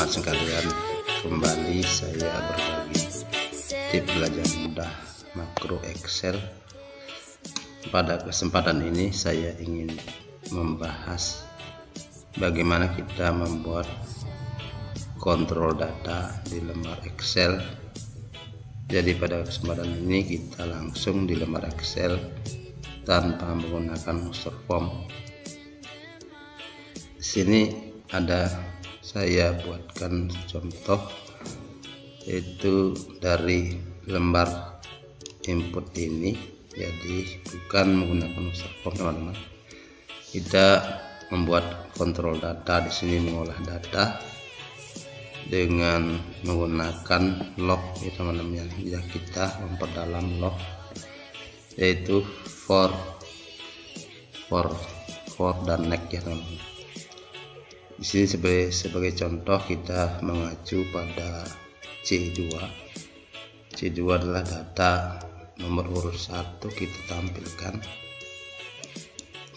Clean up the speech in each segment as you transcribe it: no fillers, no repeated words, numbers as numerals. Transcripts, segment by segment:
teman-teman sekalian, kembali saya berbagi tips belajar mudah makro Excel. Pada kesempatan ini saya ingin membahas bagaimana kita membuat kontrol data di lembar Excel. Jadi pada kesempatan ini kita langsung di lembar Excel tanpa menggunakan master form. Di sini ada saya buatkan contoh, yaitu dari lembar input ini. Jadi bukan menggunakan master form, teman-teman. Kita membuat kontrol data. Di sini mengolah data dengan menggunakan log, ya teman-teman. Ya, kita memperdalam log, yaitu for dan next, ya teman-teman. Di sini sebagai contoh kita mengacu pada C2. C2 adalah data nomor urut 1 kita tampilkan,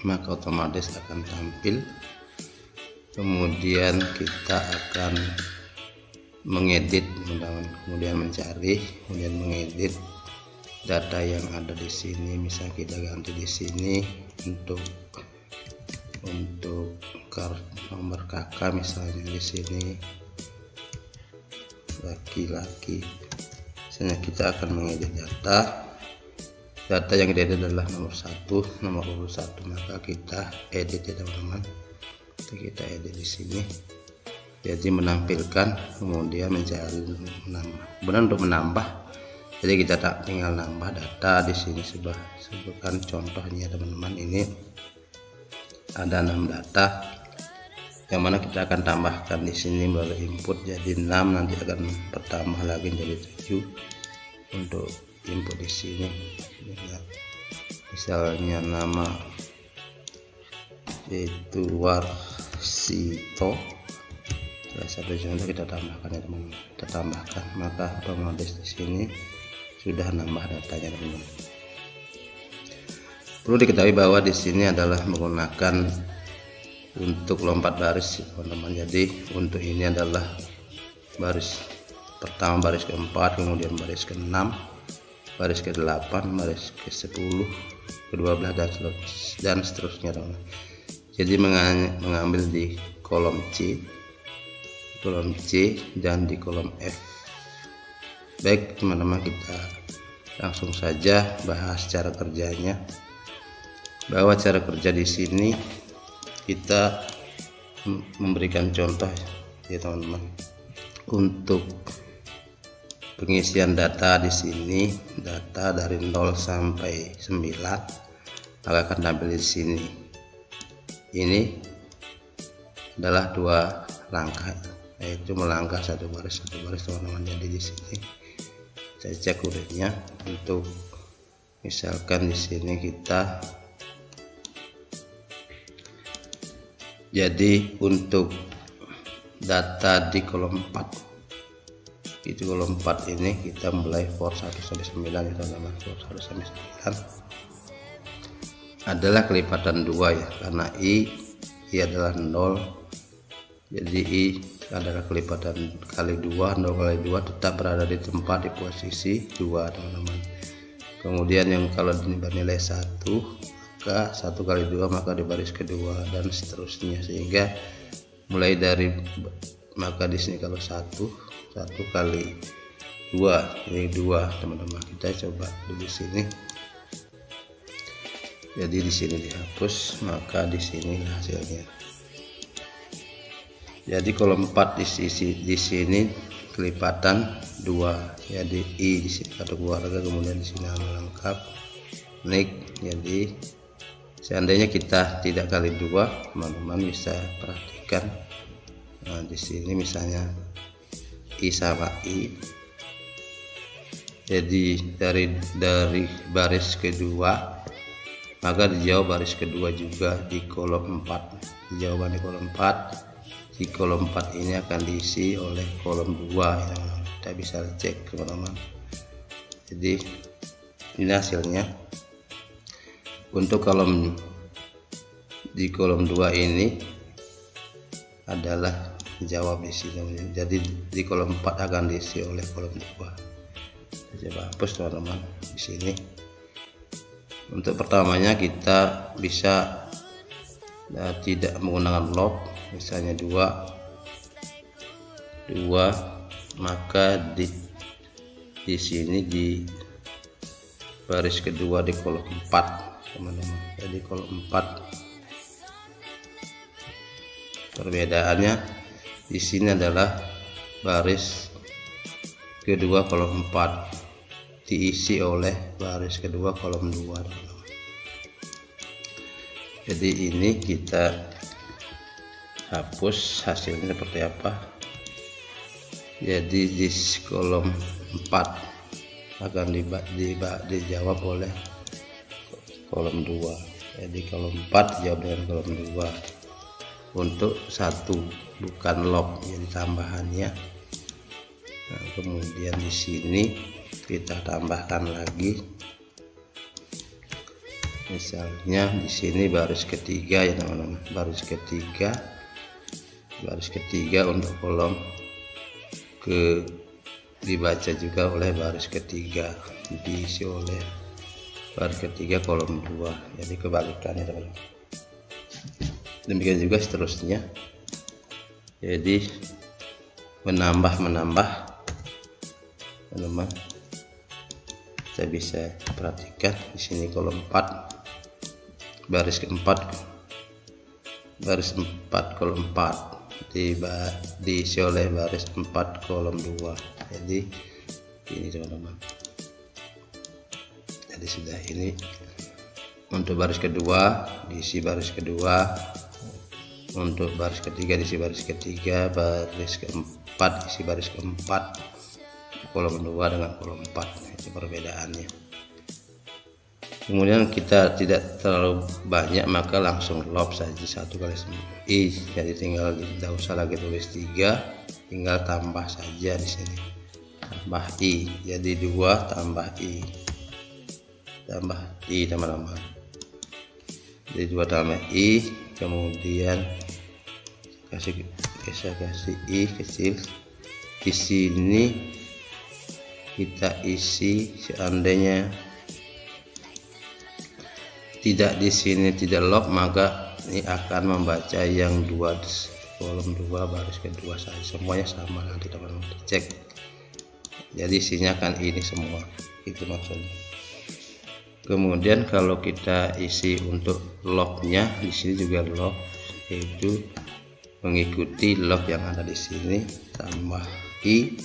maka otomatis akan tampil. Kemudian kita akan mengedit, kemudian mencari, kemudian mengedit data yang ada di sini. Misal kita ganti di sini untuk nomor kakak, misalnya di sini laki-laki. Misalnya kita akan mengedit data yang diedit adalah nomor urut 1, maka kita edit, ya teman-teman. Kita edit di sini, jadi menampilkan, kemudian mencari, menambah. Kemudian untuk menambah, jadi kita tinggal nambah data di sini. Sebutkan contohnya, teman-teman. Ini ada 6 data yang mana kita akan tambahkan di sini melalui input, jadi 6, nanti akan bertambah lagi jadi 7 untuk input di sini. Misalnya nama itu Warsito, salah satu contoh kita tambahkan, ya teman-teman. Kita tambahkan, maka otomatis di sini sudah nambah datanya, teman-teman. Perlu diketahui bahwa di sini adalah menggunakan untuk lompat baris, teman-teman. Jadi untuk ini adalah baris pertama, baris keempat, kemudian baris ke-6, baris ke-8, baris ke-10, ke-12 dan seterusnya, teman-teman. Jadi mengambil di kolom C dan di kolom F. Baik, teman-teman, kita langsung saja bahas cara kerjanya. Bahwa cara kerja di sini kita memberikan contoh, ya teman-teman. Untuk pengisian data di sini, data dari 0 sampai 9 maka akan tampil di sini. Ini adalah 2 langkah, yaitu melangkah satu baris, teman-teman. Jadi di sini saya cek uritnya. Untuk misalkan di sini kita, jadi untuk data di kolom 4, itu kolom 4 ini kita mulai for 1 sampai 9, ya teman-teman. For 1 sampai 9 adalah kelipatan 2, ya, karena I adalah 0, jadi I adalah kelipatan kali 2. 0 kali 2 tetap berada di tempat di posisi 2, teman-teman. Kemudian yang kalau bernilai 1, maka 1 kali 2 maka di baris kedua, dan seterusnya, sehingga mulai dari, maka di sini kalau 1 kali 2 ini 2, teman-teman. Kita coba di sini. Jadi di sini dihapus, maka di sini hasilnya. Jadi kolom 4 di sini kelipatan 2, jadi I di sini kartu keluarga, kemudian di sini nama lengkap, nick. Jadi seandainya kita tidak kali 2, teman-teman bisa perhatikan. Nah, di sini misalnya I sama I. Jadi dari baris kedua, maka dijawab baris kedua juga di kolom 4. Jawaban di kolom 4. Di kolom 4 ini akan diisi oleh kolom 2, ya. Kita bisa cek, teman-teman. Jadi ini hasilnya. Untuk kolom di kolom 2 ini adalah menjawab di sini. Jadi di kolom 4 akan diisi oleh kolom 2. Coba hapus teman-teman di sini. Untuk pertamanya kita bisa tidak menggunakan loop, misalnya 2, maka di sini di baris kedua di kolom 4 teman-teman. Jadi kolom 4 perbedaannya di sini adalah baris kedua kolom 4 diisi oleh baris kedua kolom 2. Jadi ini kita hapus, hasilnya seperti apa. Jadi di kolom 4 akan dijawab oleh kolom 2. Jadi kolom 4 dijawab dengan kolom 2 untuk 1, bukan log, jadi tambahannya. Nah, kemudian di sini kita tambahkan lagi, misalnya di sini baris ketiga ya teman-teman, baris ketiga untuk kolom dibaca juga oleh baris ketiga, diisi oleh baris ketiga kolom 2. Jadi kebalikannya teman-teman. Demikian juga seterusnya. Jadi menambah teman-teman, kita bisa perhatikan di sini kolom 4 baris keempat, baris 4 kolom 4 diisi oleh baris 4 kolom 2. Jadi ini teman-teman. Jadi sudah ini untuk baris kedua diisi baris kedua, untuk baris ketiga diisi baris ketiga, baris keempat diisi baris keempat, kolom 2 dengan kolom 4. Itu perbedaannya. Kemudian kita tidak terlalu banyak, maka langsung lop saja 1 kali i. Jadi tinggal tidak usah lagi tulis 3, tinggal tambah saja di sini, tambah i. Jadi 2 tambah i teman-teman. Jadi 2 tambah i, kemudian kasih i kecil. Di sini kita isi, seandainya tidak di sini tidak log, maka ini akan membaca yang 2 kolom 2 baris kedua saja, semuanya sama. Nanti teman-teman cek, jadi isinya kan ini semua, itu maksudnya. Kemudian kalau kita isi untuk lognya, di sini juga log, yaitu mengikuti log yang ada di sini, tambah i,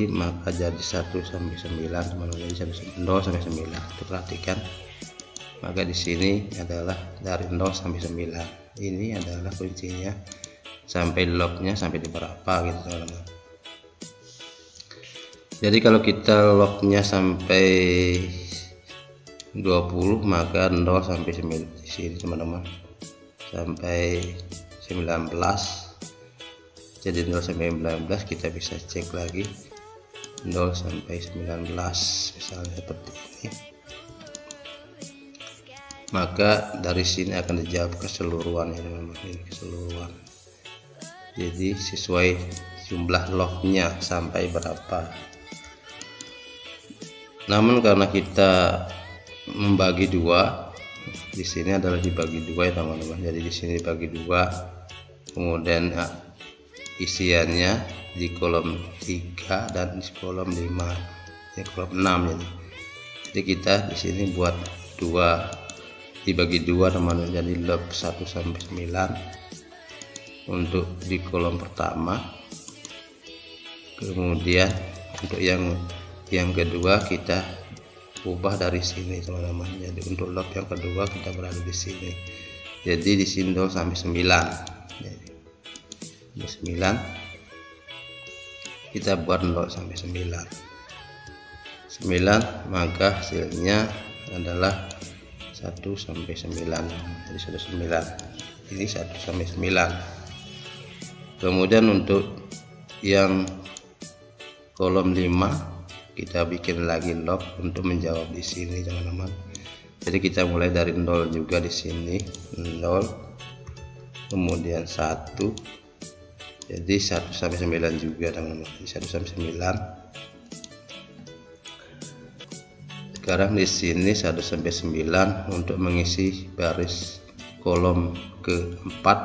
maka jadi 1 sampai 9 teman-teman. Jadi 0 sampai 9 itu perhatikan. Maka di sini adalah dari 0 sampai 9. Ini adalah kuncinya, sampai lognya sampai di berapa gitu teman-teman. Jadi kalau kita lognya sampai 20, maka 0 sampai 9 di sini teman-teman, sampai 19. Jadi 0 sampai 19 kita bisa cek lagi 0 sampai 19 misalnya seperti ini. Maka dari sini akan dijawab keseluruhan ya teman-teman, ini keseluruhan. Jadi sesuai jumlah lognya sampai berapa. Namun karena kita membagi 2, di sini adalah dibagi 2 ya teman-teman. Jadi di sini dibagi 2, kemudian isiannya di kolom 3 dan di kolom 5, di kolom 6 ya. Jadi kita di sini buat 2 dibagi 2 teman-teman, jadi log 1 sampai 9 untuk di kolom pertama. Kemudian untuk yang kedua kita ubah dari sini teman-teman. Jadi untuk log yang kedua kita berada di sini. Jadi di sini 0 sampai 9. Jadi 9 kita buat 0 sampai 9, maka hasilnya adalah 1 sampai 9. Jadi 1 9, ini 1 sampai 9. Kemudian untuk yang kolom 5 kita bikin lagi log untuk menjawab di sini teman-teman. Jadi kita mulai dari 0 juga di sini, 0 kemudian 1, jadi 1 sampai 9 juga teman-teman. 1 sampai 9. Sekarang di sini 1 sampai 9 untuk mengisi baris kolom keempat.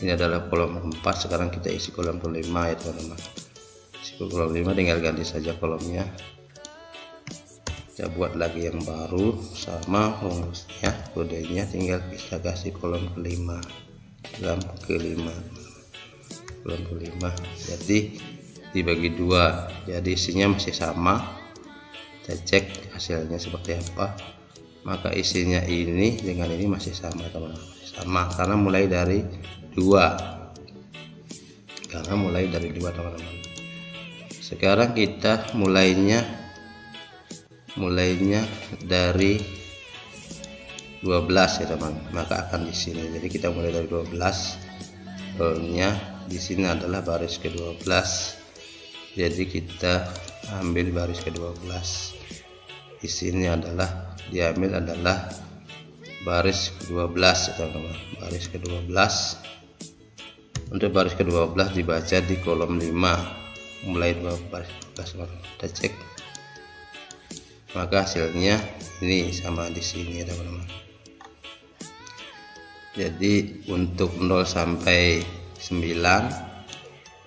Ini adalah kolom 4. Sekarang kita isi kolom kelima ya teman-teman. Isi kolom 5, tinggal ganti saja kolomnya. Kita buat lagi yang baru sama rumusnya, kodenya tinggal kita kasih kolom kelima. Kolom kelima. Jadi dibagi 2. Jadi isinya masih sama. Kita cek hasilnya seperti apa. Maka isinya ini dengan ini masih sama teman-teman. Sama karena mulai dari 2. Teman-teman. Sekarang kita mulainya dari 12 ya teman. Maka akan di sini. Jadi kita mulai dari 12. Rollnya di sini adalah baris ke-12. Jadi kita ambil baris ke-12. Di sini diambil adalah baris ke-12 ya teman-teman. Baris ke-12. Untuk baris ke-12 dibaca di kolom 5. Mulai baris ke-12 kita cek. Maka hasilnya ini sama di sini ya teman-teman. Jadi untuk 0 sampai 9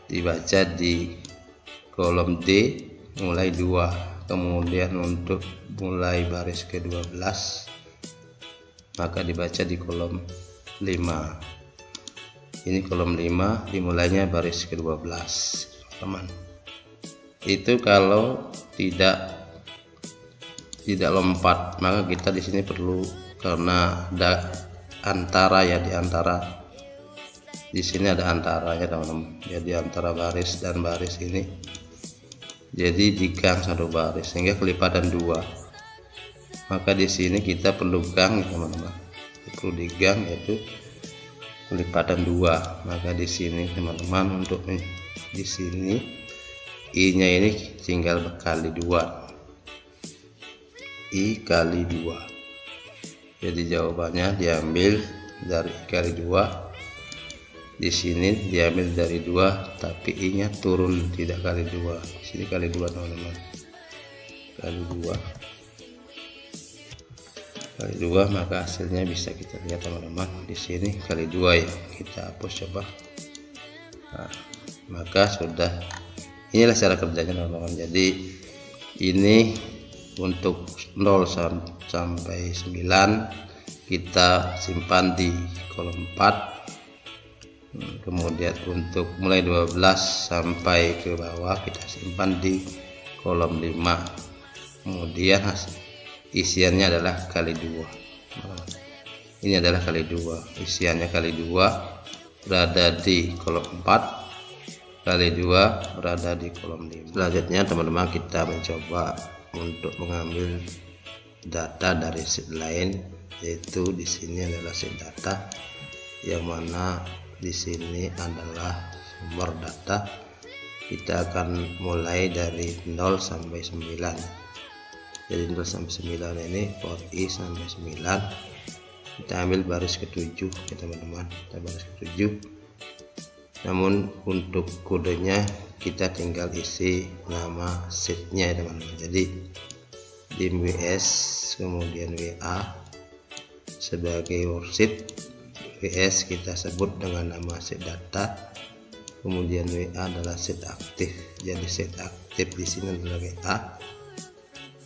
dibaca di kolom D mulai 2. Kemudian untuk mulai baris ke-12 maka dibaca di kolom 5. Ini kolom 5 dimulainya baris ke-12 teman. Itu kalau tidak lompat, maka kita di sini perlu, karena ada antara ya, di antara di sini ada antaranya teman-teman. Jadi antara baris dan baris ini, jadi digang 1 baris sehingga kelipatan 2. Maka di sini kita perlu gang ya teman-teman, perlu digang yaitu kelipatan 2. Maka di sini teman-teman, untuk di sini i-nya ini tinggal berkali 2. I kali 2. Jadi jawabannya diambil dari kali 2. Di sini diambil dari 2, tapi i-nya turun, tidak kali 2. Di sini kali 2 teman-teman. Kali 2, maka hasilnya bisa kita lihat teman-teman. Di sini kali 2 ya. Kita hapus coba. Nah, maka sudah, inilah cara kerjanya teman-teman. Jadi ini untuk 0 sampai 9 kita simpan di kolom 4. Kemudian untuk mulai 12 sampai ke bawah kita simpan di kolom 5. Kemudian isiannya adalah kali 2. Ini adalah kali 2. Isiannya kali 2 berada di kolom 4. Kali 2 berada di kolom 5. Selanjutnya teman-teman, kita mencoba untuk mengambil data dari sheet lain, yaitu di sini adalah sheet data, yang mana di sini adalah sumber data. Kita akan mulai dari 0 sampai 9. Jadi 0 sampai 9 ini for i sampai 9. Kita ambil baris ke-7 ya teman-teman. Kita baris ke-7. Namun untuk kodenya kita tinggal isi nama sheetnya ya teman-teman. Jadi dim WS kemudian WA sebagai worksheet. WS kita sebut dengan nama sheet data, kemudian WA adalah sheet aktif. Jadi sheet aktif di sini adalah WA.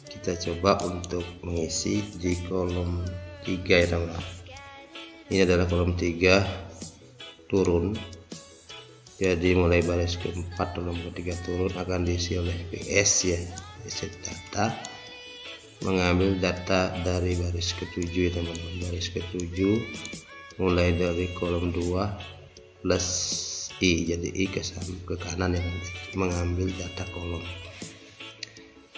Kita coba untuk mengisi di kolom 3 ya teman-teman. Ini adalah kolom 3 turun. Jadi mulai baris ke-4 kolom ke-3 turun akan diisi oleh WS ya, sheet data. Mengambil data dari baris ke-7 ya teman-teman. Baris ke-7 mulai dari kolom 2 plus i, jadi i ke kanan ya, mengambil data kolom.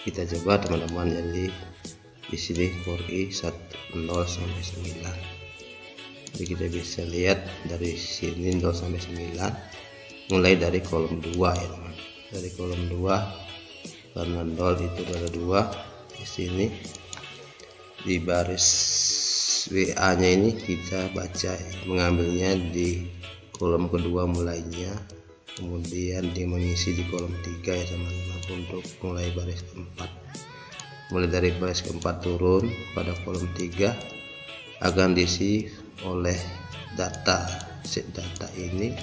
Kita coba teman-teman, jadi di sini for i 0 sampai 9. Jadi kita bisa lihat dari sini 0 sampai 9 mulai dari kolom 2 ya teman. Dari kolom 2 karena 0 itu adalah 2 di sini di baris WA nya ini kita baca, mengambilnya di kolom kedua mulainya, kemudian dia mengisi di kolom 3 ya teman-teman. Untuk mulai baris keempat, mulai dari baris keempat turun pada kolom 3 akan diisi oleh data. Sheet data ini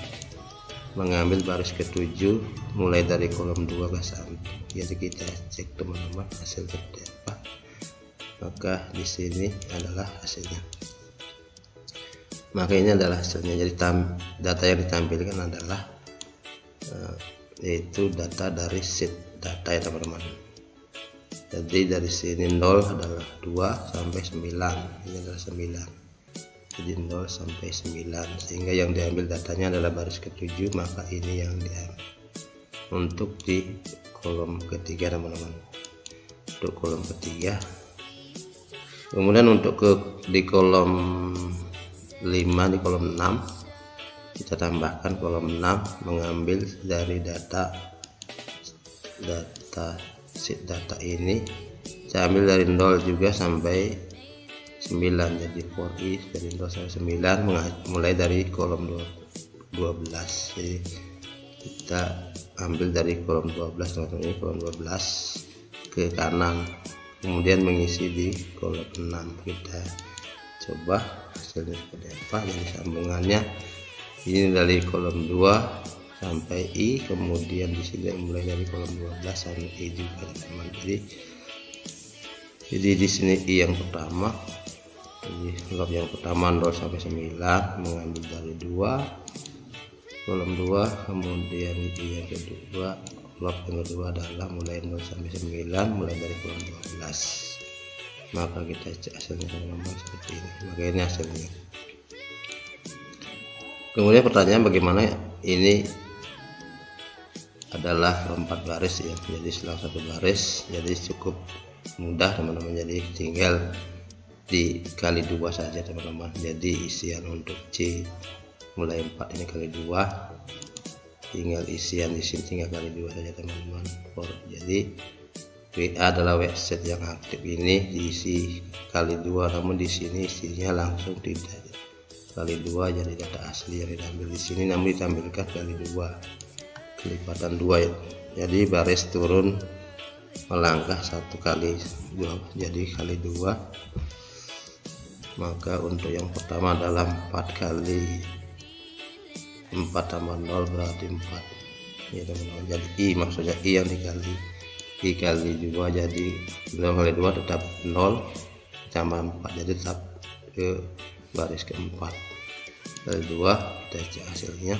mengambil baris ke-7 mulai dari kolom 2 ke samping. Jadi kita cek teman-teman hasil seperti apa. Maka di sini adalah hasilnya. Maka ini adalah hasilnya. Jadi data yang ditampilkan adalah yaitu data dari sheet data ya teman-teman. Jadi dari sini 0 adalah 2 sampai 9. Ini adalah 9. Jadi 0 sampai 9, sehingga yang diambil datanya adalah baris ke-7, maka ini yang diambil untuk di kolom ketiga teman-teman. Untuk kolom ketiga, kemudian untuk di kolom 5, di kolom 6 kita tambahkan kolom 6 mengambil dari data sheet data ini, saya ambil dari 0 juga sampai 9. Jadi for i dari 0 sampai 9 mulai dari kolom 12. Jadi kita ambil dari kolom 12 teman-teman, ini kolom 12 ke kanan, kemudian mengisi di kolom 6. Kita coba hasilnya seperti apa. Jadi sambungannya ini dari kolom 2 sampai i, kemudian di sini mulai dari kolom 12 sampai i juga teman-teman. Jadi di sini i yang pertama, jadi log yang pertama 0 sampai 9 mengambil dari 2 kolom 2, kemudian i yang kedua, log yang kedua adalah mulai 0 sampai 9 mulai dari kolom 12. Maka kita cek hasilnya teman-teman seperti ini. Maka ini hasilnya. Kemudian pertanyaan, bagaimana ini adalah 4 baris ya, jadi selang 1 baris, jadi cukup mudah teman-teman. Jadi tinggal dikali 2 saja teman-teman. Jadi isian untuk C mulai 4 ini kali 2, tinggal isian di sini tinggal kali 2 saja teman-teman. Jadi WA adalah website yang aktif ini diisi kali 2, namun di sini isinya langsung tidak kali 2, jadi data asli yang diambil di sini namun ditampilkan kali 2, kelipatan 2 ya. Jadi baris turun melangkah 1 kali 2, jadi kali 2. Maka untuk yang pertama adalah 4 kali 4 tambah 0 berarti 4 ya teman-teman. Jadi i, maksudnya i yang dikali i kali 2, jadi 0 kali 2 tetap 0 tambah 4, jadi tetap ke baris keempat kali 2. Kita cek hasilnya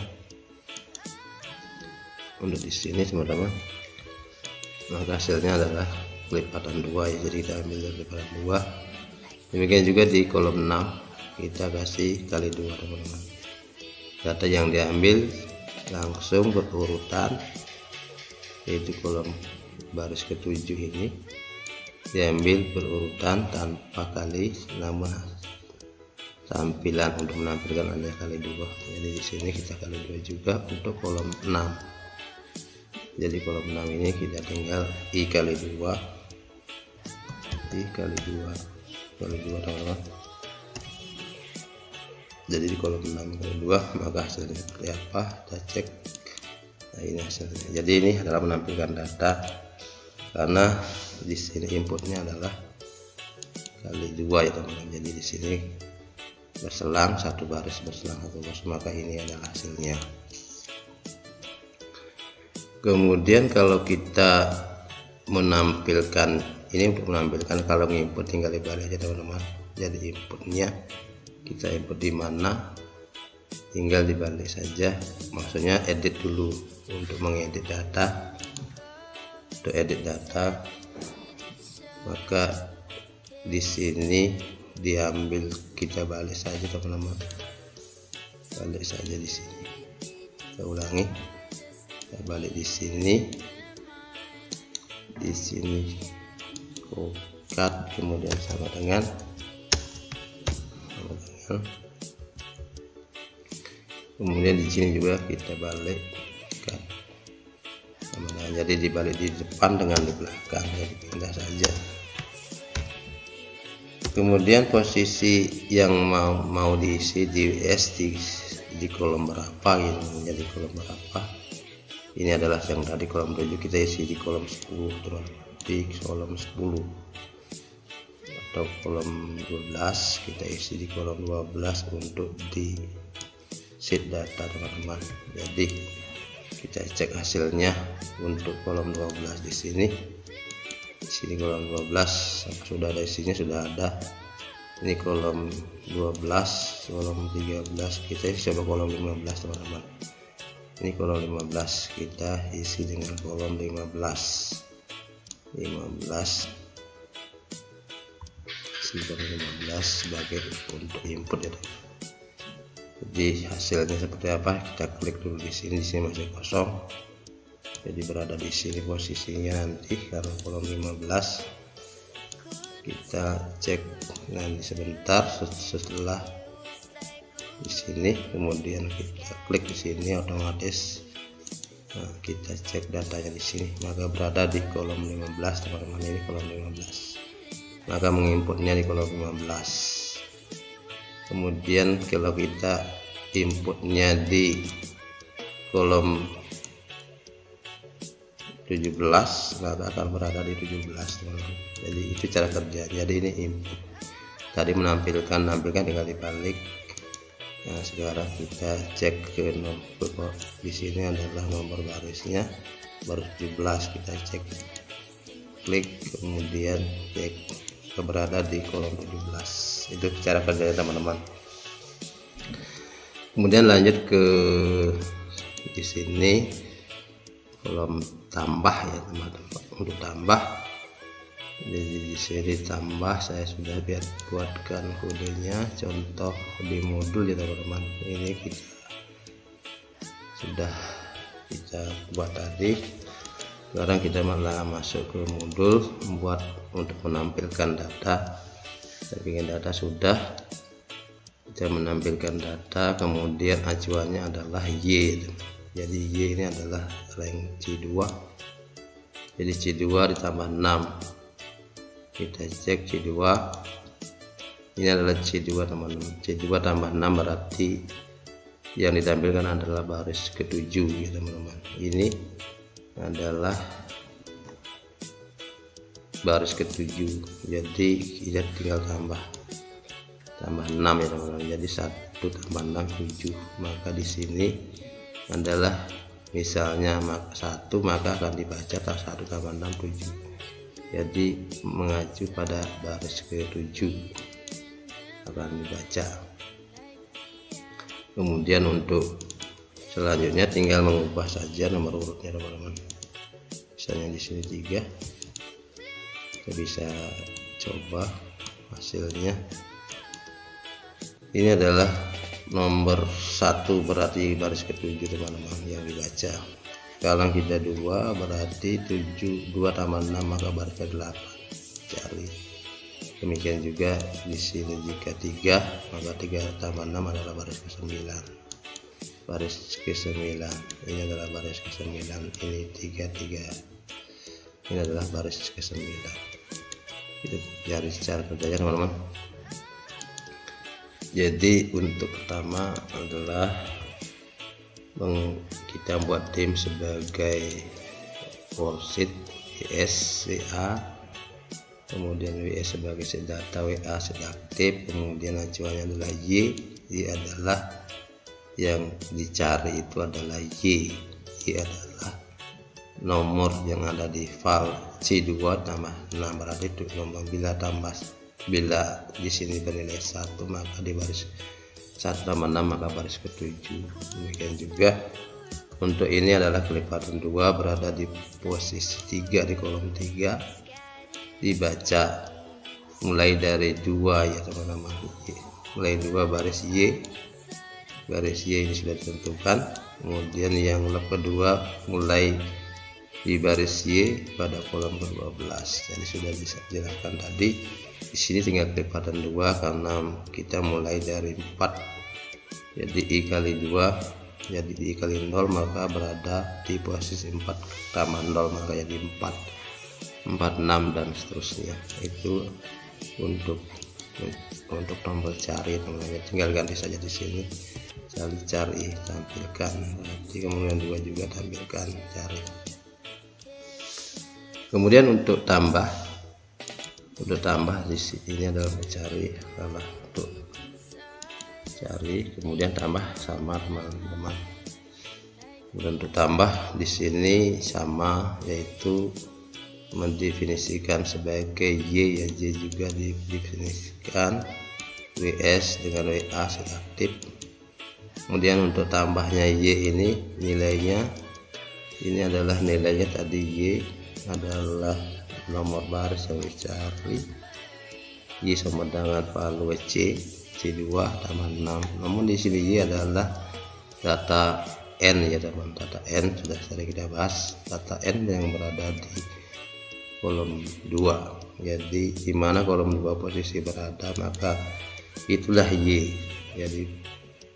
untuk di sini teman-teman. Maka hasilnya adalah kelipatan 2 ya, jadi kita ambil dari kelipatan 2. Demikian juga di kolom 6 kita kasih kali 2 teman-teman. Data yang diambil langsung berurutan, yaitu kolom baris ke-7 ini diambil berurutan tanpa kali, namun tampilan untuk menampilkan ada kali 2. Jadi di sini kita kali 2 juga untuk kolom 6. Jadi kolom 6 ini kita tinggal i kali 2, i kali 2 teman-teman. Jadi di kolom 6 kali 2, maka hasilnya seperti apa kita cek. Nah ini hasilnya. Jadi ini adalah menampilkan data, karena di sini inputnya adalah kali 2 ya teman-teman. Jadi di sini berselang 1 baris, berselang 1 baris, maka ini adalah hasilnya. Kemudian kalau kita menampilkan ini, untuk menampilkan kalau input tinggal dibalik aja teman-teman. Jadi inputnya kita input di mana, tinggal dibalik saja, maksudnya edit dulu untuk mengedit data. Untuk edit data, maka di sini diambil, kita balik saja teman-teman, balik saja di sini. Saya ulangi, kita balik di sini cut, kemudian sama dengan kemudian di sini juga kita balik cut sama dengan, jadi dibalik di depan dengan di belakang, jadi pindah saja. Kemudian posisi yang mau diisi di WS di kolom berapa gitu, menjadi kolom berapa. Ini adalah yang tadi kolom 7, kita isi di kolom 10 terus di kolom 10, atau kolom 12 kita isi di kolom 12 untuk di sheet data teman-teman. Jadi kita cek hasilnya untuk kolom 12 di sini. Di sini kolom 12 sudah ada isinya, sudah ada. Ini kolom 12, kolom 13 kita isi coba kolom 15 teman-teman. Ini kolom 15 kita isi dengan kolom 15 sebagai untuk input ya. Jadi hasilnya seperti apa, kita klik dulu di sini masih kosong, jadi berada di sini posisinya nanti karena kolom 15. Kita cek nanti sebentar setelah di sini, kemudian kita klik di sini otomatis. Nah, kita cek datanya di sini, maka berada di kolom 15 teman-teman. Ini kolom 15, maka menginputnya di kolom 15. Kemudian kalau kita inputnya di kolom 17, maka akan berada di 17 teman-teman. Jadi itu cara kerja. Jadi ini input tadi menampilkan tinggal dibalik. Nah, sekarang kita cek ke nomor, di sini adalah nomor barisnya baru 17, kita cek, klik, kemudian cek berada di kolom 17. Itu cara kerja teman-teman. Kemudian lanjut ke di sini kolom tambah ya teman-teman. Untuk tambah, jadi di sini tambah saya sudah buatkan kodenya, contoh di modul ya teman-teman. Ini kita sudah buat tadi. Sekarang kita malah masuk ke modul, membuat untuk menampilkan data. Saya bikin data sudah, kita menampilkan data, kemudian acuannya adalah Y. Jadi Y ini adalah rank C2, jadi C2 ditambah 6. Kita cek C2, ini adalah C2 teman-teman. C2 tambah 6 berarti yang ditampilkan adalah baris ke-7 ya teman-teman. Ini adalah baris ke-7, jadi kita tinggal tambah 6 ya teman-teman. Jadi 1 tambah 6 7, maka di sini adalah misalnya 1, maka akan dibaca 1 tambah 6 7. Jadi mengacu pada baris ke-7 akan dibaca. Kemudian untuk selanjutnya tinggal mengubah saja nomor urutnya teman-teman. Misalnya di sini 3, kita bisa coba hasilnya. Ini adalah nomor 1, berarti baris ke-7 teman-teman yang dibaca. Kalau kita 2 berarti 2 tambah 6 maka baris ke-8 cari. Demikian juga di sini jika 3 maka 3 tambah 6 adalah baris ke-9. Baris ke-9 ini adalah baris ke-9. Ini 3 ini adalah baris ke-9. Itu cari secara kerjanya teman-teman. Jadi untuk pertama adalah kita buat tim sebagai worksheet WS WA, kemudian WS sebagai set data, WA set aktif, kemudian acuannya adalah Y. Y adalah yang dicari itu adalah Y. Y adalah nomor yang ada di file C2 tambah 6, berarti itu nomor bila di sini bernilai 1 maka di baris 1 tambah 6 maka baris ke-7. Demikian juga untuk ini adalah kelipatan 2 berada di posisi 3 di kolom 3, dibaca mulai dari 2 ya teman-teman. Mulai 2 baris Y ini sudah ditentukan. Kemudian yang kedua mulai di baris Y pada kolom ke-12. Jadi sudah bisa jelaskan tadi. Di sini tinggal klik button 2 karena kita mulai dari 4. Jadi I kali 2, jadi I kali 0 maka berada di posisi 4 tambah 0 maka jadi 4, 6 dan seterusnya. Itu untuk untuk tombol cari teman-teman, tinggal ganti saja di sini cari tampilkan, nanti kemudian 2 juga tampilkan cari. Kemudian untuk tambah di sini adalah mencari, untuk cari kemudian tambah sama teman-teman. Kemudian untuk tambah di sini sama, yaitu mendefinisikan sebagai Y, ya Y juga didefinisikan, WS dengan WA sudah aktif. Kemudian untuk tambahnya Y ini nilainya, ini adalah nilainya tadi Y adalah nomor baris yang dicari, Y sama dengan value C2 tambah 6. Namun di sini Y adalah data N ya teman, data N sudah sering kita bahas, data N yang berada di kolom 2. Jadi di mana kolom 2 posisi berada, maka itulah Y, jadi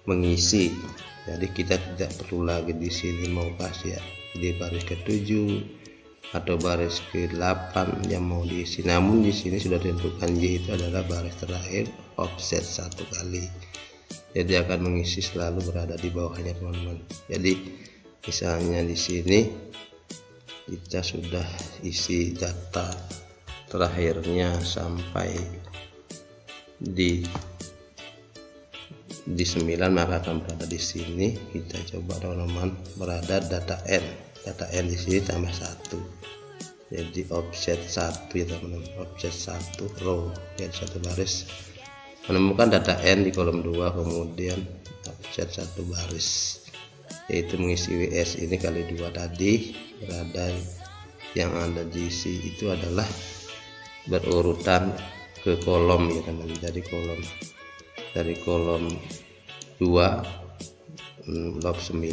mengisi. Jadi kita tidak perlu lagi di sini mau kasih ya di baris ke-7 atau baris ke-8 yang mau diisi. Namun di sini sudah ditentukan Y itu adalah baris terakhir offset 1 kali. Jadi akan mengisi selalu berada di bawahnya teman-teman. Jadi misalnya di sini kita sudah isi data terakhirnya sampai di 9, maka akan berada di sini. Kita coba teman-teman, berada data N di sini tambah 1, jadi offset 1 ya teman-teman, offset 1 row, jadi 1 baris. Menemukan data N di kolom 2, kemudian offset 1 baris, yaitu mengisi WS ini kali 2 tadi. Berada yang ada di C itu adalah berurutan ke kolom ya teman-teman. Jadi dari kolom 2 log 9,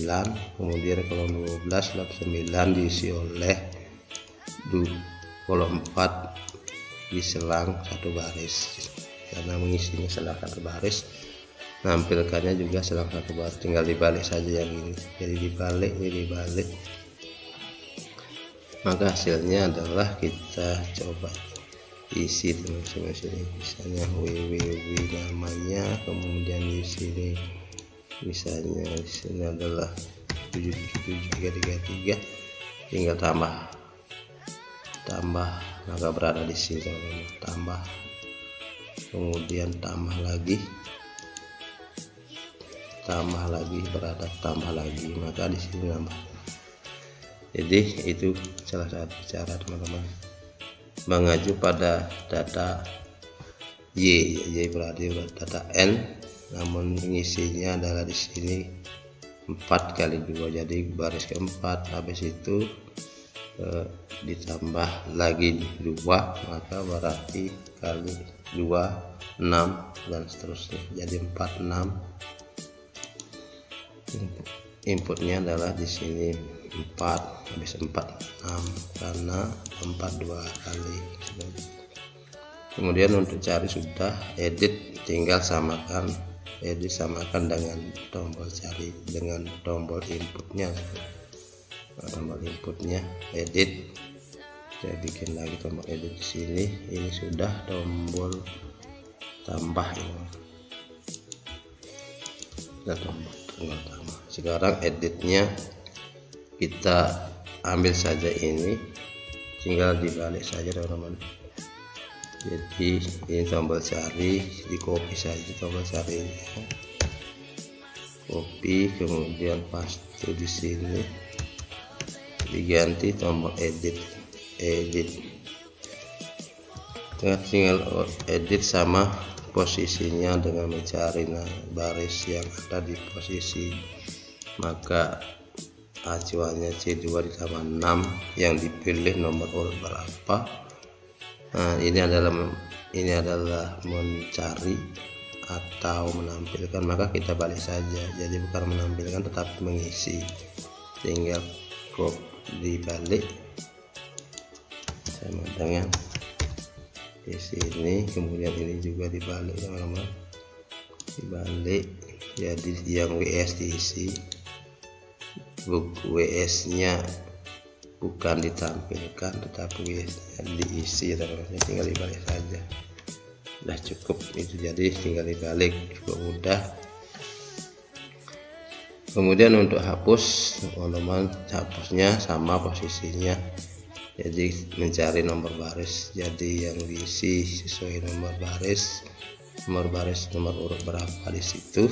kemudian kolom 12 log 9 diisi oleh kolom 4 diselang 1 baris. Karena mengisinya selang 1 baris, nampilkannya juga selang 1 baris, tinggal dibalik saja yang ini. Jadi dibalik, maka hasilnya adalah kita coba isi teman-teman. Sini misalnya www namanya, kemudian di sini misalnya di sini adalah 77733, tinggal tambah maka berada di sini teman-teman. Tambah, kemudian tambah lagi, berada tambah lagi, maka di sini nambah. Jadi itu salah satu cara teman-teman mengacu pada data Y berarti data N, namun mengisinya adalah di sini 4 kali 2, jadi baris keempat. Habis itu ditambah lagi 2, maka berarti kali 2 6 dan seterusnya, jadi 4 6. Inputnya adalah di sini 4, habis 4 6 karena 4 2 kali. Kemudian untuk cari sudah, edit tinggal samakan dengan tombol cari, dengan tombol inputnya. Tombol inputnya edit, saya bikin lagi tombol edit di sini. Ini sudah tombol tambah ini. Sudah tombol tambah. Sekarang editnya kita ambil saja ini, tinggal dibalik saja teman-teman. Jadi ini tombol cari, di copy saja tombol cari, copy, kemudian paste di sini, diganti tombol edit. Tinggal edit sama posisinya dengan mencari baris yang ada di posisi, maka acuannya C2 ditambah 6 yang dipilih nomor urut berapa. Nah, ini adalah mencari atau menampilkan, maka kita balik saja. Jadi bukan menampilkan tetapi mengisi, tinggal copy dibalik sama dengan di sini. Kemudian ini juga dibalik teman-teman, dibalik, jadi yang WS diisi, WS nya bukan ditampilkan tetapi WS nya diisi teman-teman. Tinggal dibalik saja. Udah cukup itu, jadi tinggal dibalik, cukup mudah. Kemudian untuk hapus, teman-teman, hapusnya sama posisinya, jadi mencari nomor baris, jadi yang diisi sesuai nomor baris, nomor urut berapa di situ.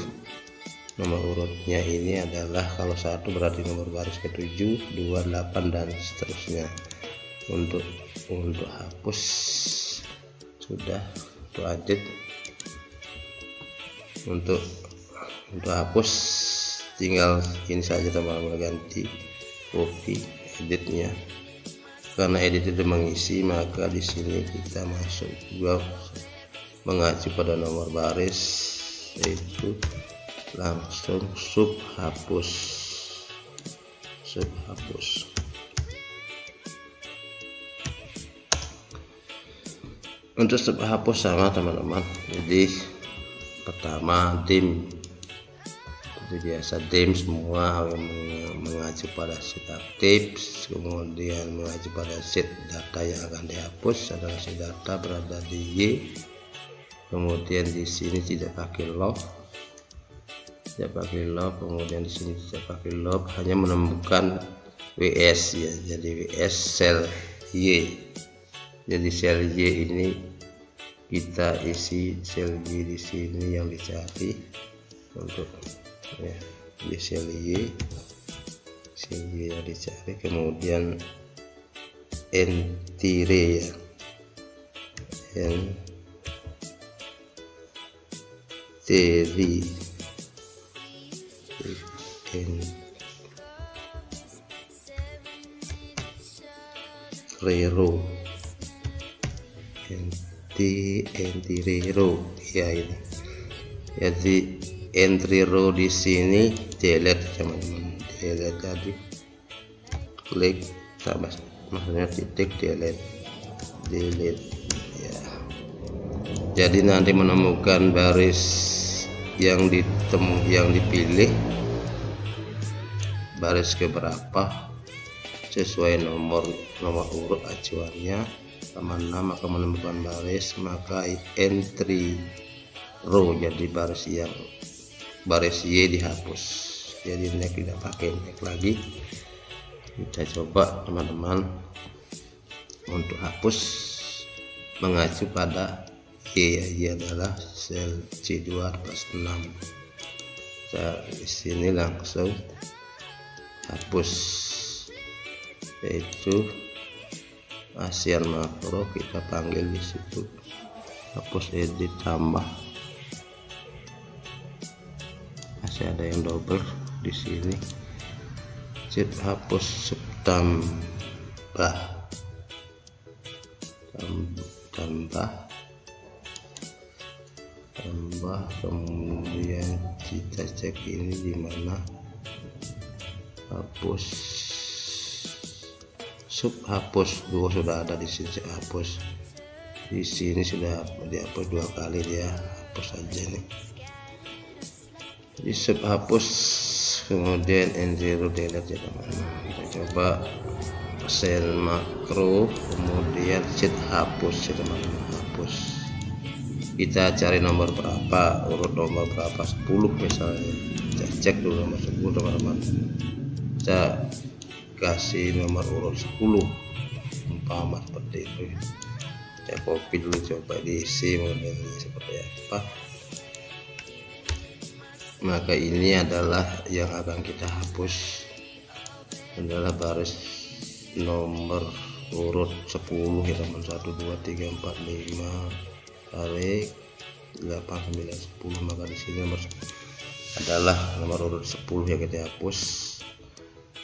Nomor urutnya ini adalah kalau 1 berarti nomor baris ke-7, 2, 8 dan seterusnya. Untuk hapus sudah, lanjut. Untuk hapus tinggal ini saja teman-teman, ganti copy editnya. Karena edit itu mengisi, maka di sini kita masuk juga mengacu pada nomor baris, yaitu langsung sub hapus. Untuk sub hapus sama teman-teman, jadi pertama dim, seperti biasa dim semua yang mengacu pada sheet aktif, kemudian mengacu pada sheet data yang akan dihapus adalah sheet data berada di Y, kemudian di sini tidak pakai log, kemudian di sini tidak pakai log, hanya menemukan WS ya, jadi WS sel Y. Jadi sel Y ini kita isi sel Y di sini yang dicari untuk ya, di sel Y yang dicari, kemudian entire ya, entry row ya ini. Jadi entry row di sini delete teman-teman, delete, jadi klik tambah maksudnya titik delete ya. Jadi nanti menemukan baris yang dipilih baris keberapa sesuai nomor urut acuannya mana, maka menemukan baris, maka entry row, jadi baris Y dihapus, jadi next tidak pakai next lagi. Kita coba teman-teman untuk hapus mengacu pada Y adalah sel C2 plus 6. Di sini langsung hapus, yaitu ASEAN makro, kita panggil di situ, hapus edit tambah, masih ada yang double di sini, hapus tambah, kemudian kita cek ini di mana, hapus hapus dua sudah ada di sini, hapus di sini sudah dihapus 2 kali, dia hapus aja nih di hapus, kemudian N0 delete ya teman-teman. Kita coba sel makro, kemudian sheet hapus ya teman-teman, hapus. Kita cari nomor berapa, urut nomor berapa, 10 misalnya, kita cek dulu nomor 10 teman-teman, kita kasih nomor urut 10 umpama seperti itu. Saya copy dulu, coba diisi modelnya seperti apa. Maka ini adalah yang akan kita hapus, adalah baris nomor urut 10 ya teman, 1 2 3 4 5 tarik 8 9 10, maka di sini nomor adalah nomor urut 10 yang kita hapus,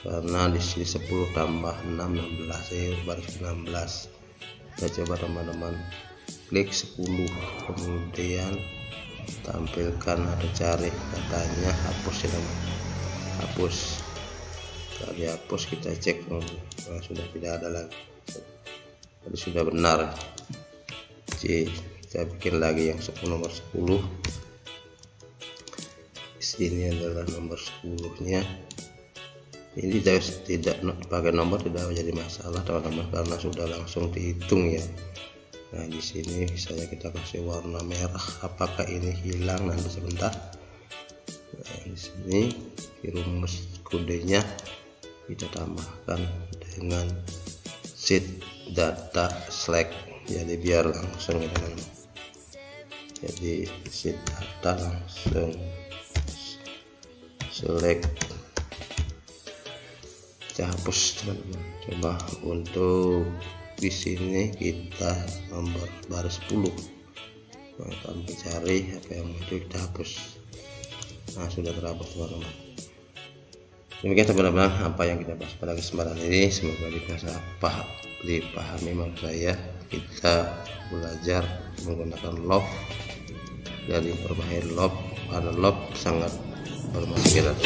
karena di sini 10 tambah 6 16 ya, baris 16. Kita coba teman-teman klik 10, kemudian tampilkan atau cari katanya hapus ya teman, hapus. Kalau dihapus kita cek sudah tidak ada lagi, jadi sudah benar. Jadi kita bikin lagi yang nomor 10. Ini adalah nomor 10 nya. Ini tidak pakai nomor tidak menjadi masalah teman-teman, karena sudah langsung dihitung ya. Nah, di sini misalnya kita kasih warna merah, apakah ini hilang? Nanti sebentar. Nah, di sini di rumus kodenya kita tambahkan dengan sheet data select, jadi biar langsung ya teman-teman. Jadi sheet data langsung select, kita hapus teman-teman. Coba untuk di sini kita nomor baris 10. Nah, kami cari apa yang muncul, kita hapus. Nah, sudah terhapus teman-teman. Demikian teman-teman apa yang kita bahas pada kesempatan ini, semoga dipahami maksud saya. Kita belajar menggunakan loop dan informasi loop, karena loop sangat bermanfaat.